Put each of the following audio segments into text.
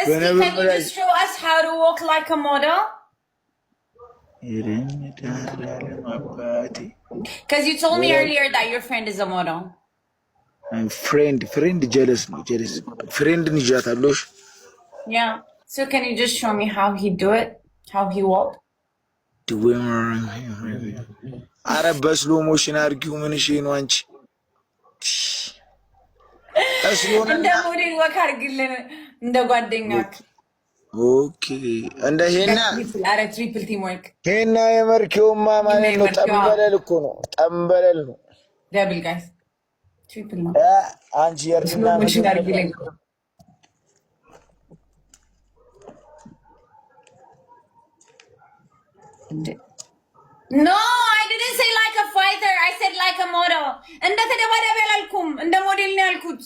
Can you just show us how to walk like a model? Because you told me earlier that your friend is a model. friend jealous friend nijatalosh. Yeah. So can you just show me how he do it? How he walk? Ara በስሎ ሞሽን አርጊው ምን እሺ ነው አንቺ እንደ ሞዴል ወክ አርግልን እንደ ጓደኛክ ኦኬ እንደ ሄና አረ ትሪፕል ቲም ወርክ ሄና የመርኪውማ ማለት ነው ጠምበለል እኮ ነው ጠምበለል ነው ደብል ጋይስ ትሪፕል ነው አንቺ የርና ሞሽን አርግልን No, I didn't say like a fighter. I said like a model. እንደ ተደባዳቢ አላልኩም እንደ ሞዴል ነው ያልኩት።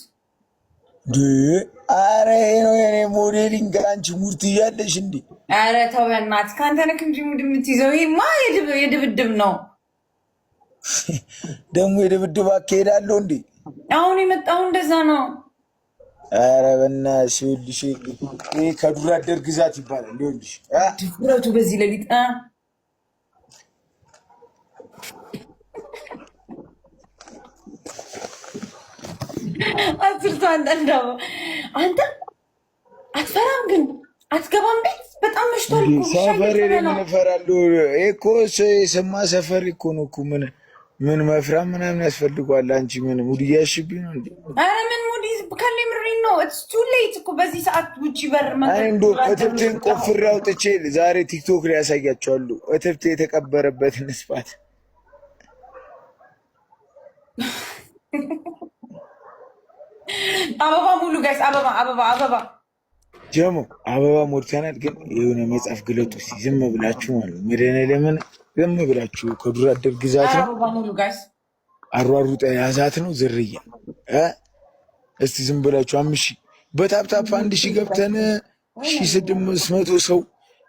አረ ነው የኔ ሞዴሊንግ አንቺ ሙርት ያለሽ እንዴ? አረ ተው በእናትህ ካንተ ነክ እንጂ ሙድ የምትይዘው ይሄማ የድብድብ ነው። ደግሞ የድብድብ አካሄዳለሁ እንዴ? አሁን የመጣው እንደዛ ነው። አረ በእናትሽ ይልሽ ይሄ ከዱር አደር ግዛት ይባላል ይልሽ ድፍረቱ በዚህ ለሊት አስርቱ አንዳንዳው አንተ አትፈራም ግን አትገባም ቤት በጣም መሽቷል እኮ ሰፈር ምን እፈራለሁ እኮ የሰማ ሰፈር እኮ ነው እኮ ምን መፍራ ምናምን ያስፈልጋል አንቺ ምን ሙድ ያሽብኝ ነው እንዴ አረ ምን ሙድ ካለ ምሪን ነው ኢትስ ቱ ሌት እኮ በዚህ ሰዓት ውጪ በር አይ እንዶ እትብቴን ቆፍሬ አውጥቼ ዛሬ ቲክቶክ ላይ ያሳያቸዋለሁ እትብቴ የተቀበረበትን ስፋት አበባ ሙሉ ጋይስ አበባ ጀሞ አበባ ሞርታናል ግን የሆነ መጽሐፍ ግለጡ ዝም ብላችሁ ማለት መደነ ለምን ዝም ብላችሁ ከዱር አደር ግዛት ነው አበባ ሙሉ ጋይስ አሯሩጣ ያዛት ነው ዝርያ እስቲ ዝም ብላችሁ አምሺ በታፕታፕ 1000 ገብተን 1600 ሰው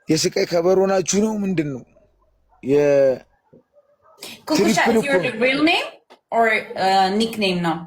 የስቃይ ከበሮ ናችሁ ነው ምንድነው የትሪፕል ኮ real name or nickname now